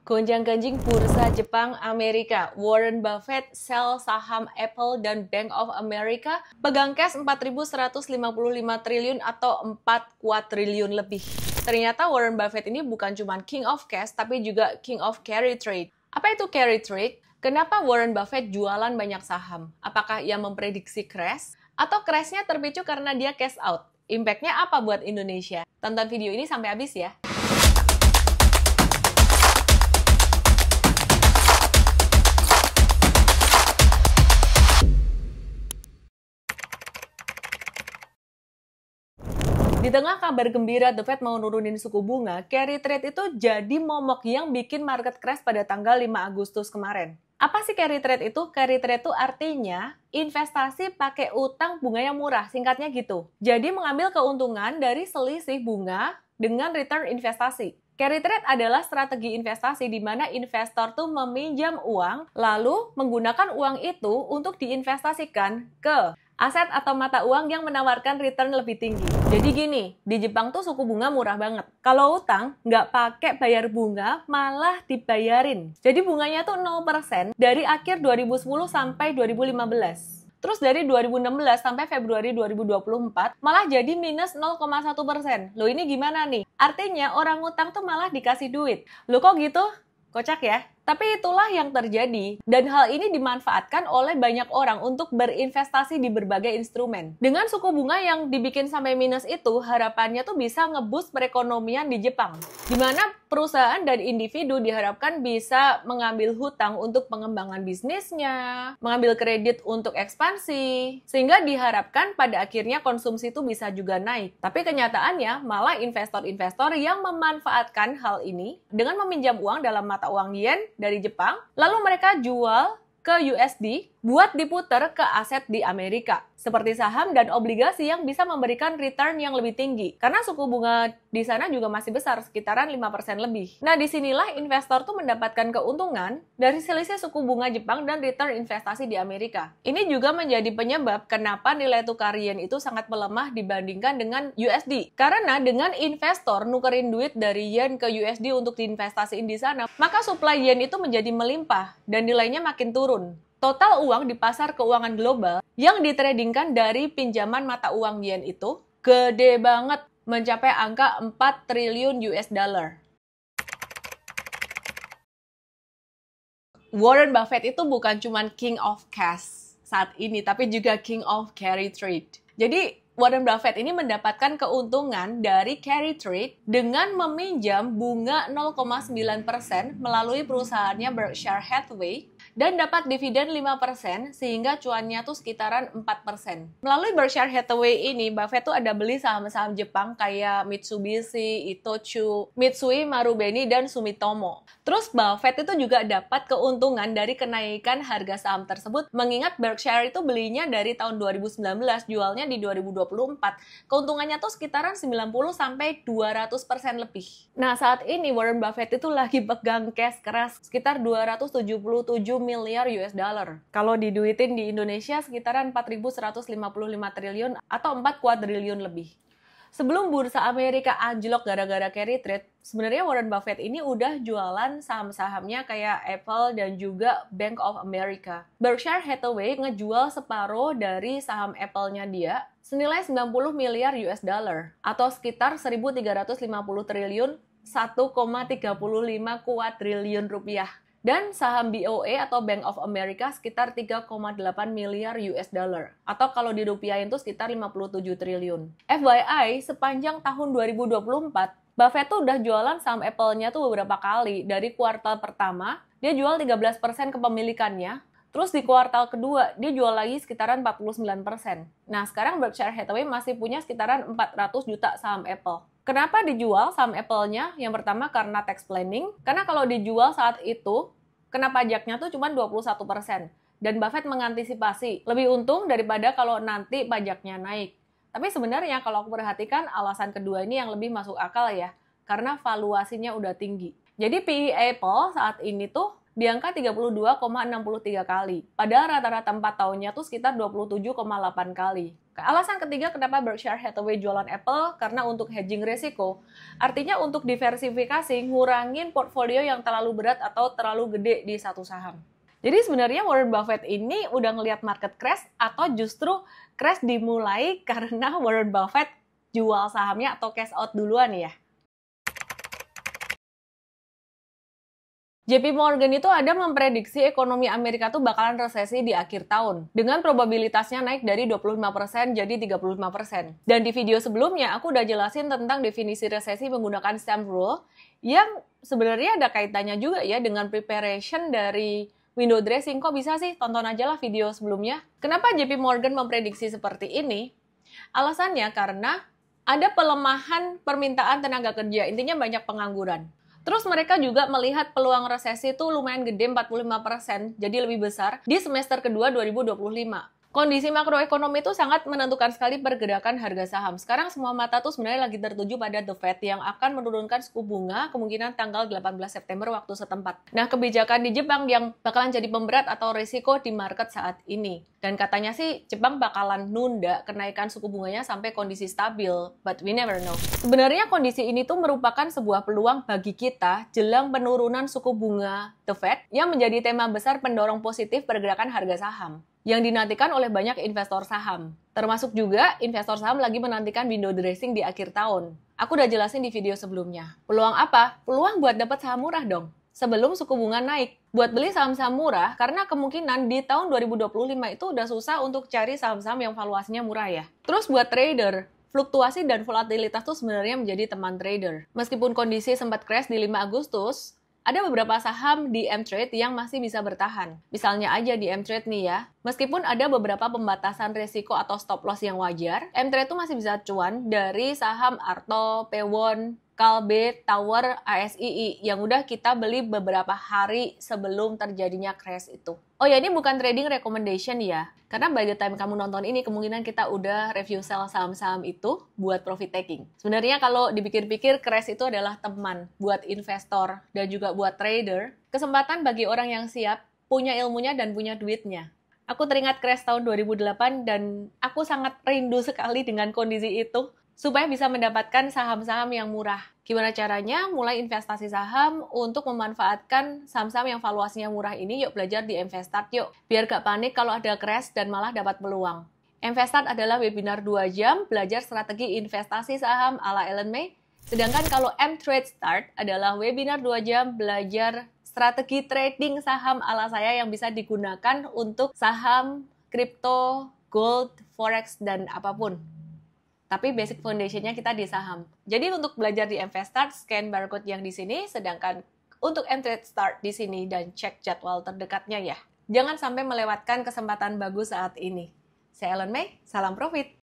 Gonjang-ganjing bursa Jepang Amerika, Warren Buffett sell saham Apple dan Bank of America, pegang cash 4.155 triliun atau 4 kuadriliun lebih. Ternyata Warren Buffett ini bukan cuma king of cash, tapi juga king of carry trade. Apa itu carry trade? Kenapa Warren Buffett jualan banyak saham? Apakah ia memprediksi crash? Atau crashnya terpicu karena dia cash out? Impact-nya apa buat Indonesia? Tonton video ini sampai habis ya. Di tengah kabar gembira The Fed mau nurunin suku bunga, carry trade itu jadi momok yang bikin market crash pada tanggal 5 Agustus kemarin. Apa sih carry trade itu? Carry trade itu artinya investasi pakai utang bunga yang murah, singkatnya gitu. Jadi mengambil keuntungan dari selisih bunga dengan return investasi. Carry trade adalah strategi investasi di mana investor tuh meminjam uang, lalu menggunakan uang itu untuk diinvestasikan ke aset atau mata uang yang menawarkan return lebih tinggi. Jadi gini, di Jepang tuh suku bunga murah banget. Kalau utang, nggak pakai bayar bunga, malah dibayarin. Jadi bunganya tuh 0% dari akhir 2010 sampai 2015. Terus dari 2016 sampai Februari 2024, malah jadi minus 0,1%. Loh ini gimana nih? Artinya orang utang tuh malah dikasih duit. Loh kok gitu? Kocak ya? Tapi itulah yang terjadi, dan hal ini dimanfaatkan oleh banyak orang untuk berinvestasi di berbagai instrumen. Dengan suku bunga yang dibikin sampai minus itu, harapannya tuh bisa ngeboost perekonomian di Jepang. Di mana perusahaan dan individu diharapkan bisa mengambil hutang untuk pengembangan bisnisnya, mengambil kredit untuk ekspansi, sehingga diharapkan pada akhirnya konsumsi itu bisa juga naik. Tapi kenyataannya malah investor-investor yang memanfaatkan hal ini dengan meminjam uang dalam mata uang yen dari Jepang, lalu mereka jual ke USD buat diputar ke aset di Amerika, seperti saham dan obligasi yang bisa memberikan return yang lebih tinggi. Karena suku bunga di sana juga masih besar, sekitaran 5% lebih. Nah, disinilah investor tuh mendapatkan keuntungan dari selisih suku bunga Jepang dan return investasi di Amerika. Ini juga menjadi penyebab kenapa nilai tukar yen itu sangat melemah dibandingkan dengan USD. Karena dengan investor nukerin duit dari yen ke USD untuk diinvestasiin di sana, maka supply yen itu menjadi melimpah dan nilainya makin turun. Total uang di pasar keuangan global yang ditradingkan dari pinjaman mata uang yen itu gede banget, mencapai angka 4 triliun US dollar. Warren Buffett itu bukan cuma king of cash saat ini, tapi juga king of carry trade. Jadi Warren Buffett ini mendapatkan keuntungan dari carry trade dengan meminjam bunga 0,9% melalui perusahaannya Berkshire Hathaway dan dapat dividen 5% sehingga cuannya tuh sekitaran 4%. Melalui Berkshire Hathaway ini, Buffett tuh ada beli saham-saham Jepang kayak Mitsubishi, Itochu, Mitsui, Marubeni, dan Sumitomo. Terus Buffett itu juga dapat keuntungan dari kenaikan harga saham tersebut, mengingat Berkshire itu belinya dari tahun 2019, jualnya di 2024. Keuntungannya tuh sekitaran 90-200% lebih. Nah, saat ini Warren Buffett itu lagi pegang cash keras sekitar 277 miliar US dollar. Kalau diduitin di Indonesia sekitaran 4.155 triliun atau 4 kuadriliun lebih. Sebelum bursa Amerika anjlok gara-gara carry trade, sebenarnya Warren Buffett ini udah jualan saham-sahamnya kayak Apple dan juga Bank of America. Berkshire Hathaway ngejual separuh dari saham Apple-nya dia senilai 90 miliar US dollar atau sekitar 1.350 triliun 1,35 kuadriliun rupiah. Dan saham BOA atau Bank of America sekitar 3,8 miliar US dollar. Atau kalau dirupiahin itu sekitar 57 triliun. FYI, sepanjang tahun 2024, Buffett tuh udah jualan saham Apple-nya tuh beberapa kali. Dari kuartal pertama, dia jual 13% kepemilikannya. Terus di kuartal kedua, dia jual lagi sekitaran 49%. Nah, sekarang Berkshire Hathaway masih punya sekitaran 400 juta saham Apple. Kenapa dijual saham Apple-nya? Yang pertama karena tax planning. Karena kalau dijual saat itu, kena pajaknya tuh cuma 21%. Dan Buffett mengantisipasi lebih untung daripada kalau nanti pajaknya naik. Tapi sebenarnya kalau aku perhatikan alasan kedua ini yang lebih masuk akal ya. Karena valuasinya udah tinggi. Jadi PE Apple saat ini tuh di angka 32,63 kali. Padahal rata-rata 4 tahunnya tuh sekitar 27,8 kali. Alasan ketiga kenapa Berkshire Hathaway jualan Apple, karena untuk hedging resiko. Artinya untuk diversifikasi, ngurangin portfolio yang terlalu berat atau terlalu gede di satu saham. Jadi sebenarnya Warren Buffett ini udah ngelihat market crash atau justru crash dimulai karena Warren Buffett jual sahamnya atau cash out duluan ya. JP Morgan itu ada memprediksi ekonomi Amerika tuh bakalan resesi di akhir tahun. Dengan probabilitasnya naik dari 25% jadi 35%. Dan di video sebelumnya aku udah jelasin tentang definisi resesi menggunakan stamp rule yang sebenarnya ada kaitannya juga ya dengan preparation dari window dressing. Kok bisa sih? Tonton aja lah video sebelumnya. Kenapa JP Morgan memprediksi seperti ini? Alasannya karena ada pelemahan permintaan tenaga kerja, intinya banyak pengangguran. Terus mereka juga melihat peluang resesi itu lumayan gede 45%, jadi lebih besar di semester kedua 2025. Kondisi makroekonomi itu sangat menentukan sekali pergerakan harga saham. Sekarang semua mata tuh sebenarnya lagi tertuju pada The Fed yang akan menurunkan suku bunga kemungkinan tanggal 18 September waktu setempat. Nah, kebijakan di Jepang yang bakalan jadi pemberat atau risiko di market saat ini. Dan katanya sih Jepang bakalan nunda kenaikan suku bunganya sampai kondisi stabil, but we never know. Sebenarnya kondisi ini tuh merupakan sebuah peluang bagi kita jelang penurunan suku bunga The Fed yang menjadi tema besar pendorong positif pergerakan harga saham yang dinantikan oleh banyak investor saham. Termasuk juga investor saham lagi menantikan window dressing di akhir tahun. Aku udah jelasin di video sebelumnya. Peluang apa? Peluang buat dapat saham murah dong. Sebelum suku bunga naik. Buat beli saham-saham murah, karena kemungkinan di tahun 2025 itu udah susah untuk cari saham-saham yang valuasinya murah ya. Terus buat trader, fluktuasi dan volatilitas tuh sebenarnya menjadi teman trader. Meskipun kondisi sempat crash di 5 Agustus, ada beberapa saham di M-Trade yang masih bisa bertahan. Misalnya aja di M-Trade nih ya, meskipun ada beberapa pembatasan resiko atau stop loss yang wajar, M-Trade tuh masih bisa cuan dari saham Arto, Pewon, Kalbe, Tower, ASII yang udah kita beli beberapa hari sebelum terjadinya crash itu. Oh ya, ini bukan trading recommendation ya, karena by the time kamu nonton ini kemungkinan kita udah review sell saham-saham itu buat profit taking. Sebenarnya kalau dipikir-pikir crash itu adalah teman buat investor dan juga buat trader, kesempatan bagi orang yang siap, punya ilmunya dan punya duitnya. Aku teringat crash tahun 2008 dan aku sangat rindu sekali dengan kondisi itu, supaya bisa mendapatkan saham-saham yang murah. Gimana caranya? Mulai investasi saham untuk memanfaatkan saham-saham yang valuasinya murah ini. Yuk belajar di Investart yuk. Biar gak panik kalau ada crash dan malah dapat peluang. Investart adalah webinar 2 jam belajar strategi investasi saham ala Ellen May. Sedangkan kalau M-Trade Start adalah webinar 2 jam belajar strategi trading saham ala saya yang bisa digunakan untuk saham, kripto, gold, forex, dan apapun. Tapi basic foundation-nya kita di saham. Jadi untuk belajar di Investart, scan barcode yang di sini, sedangkan untuk M-Trade Start di sini dan cek jadwal terdekatnya ya. Jangan sampai melewatkan kesempatan bagus saat ini. Saya Ellen May, salam profit!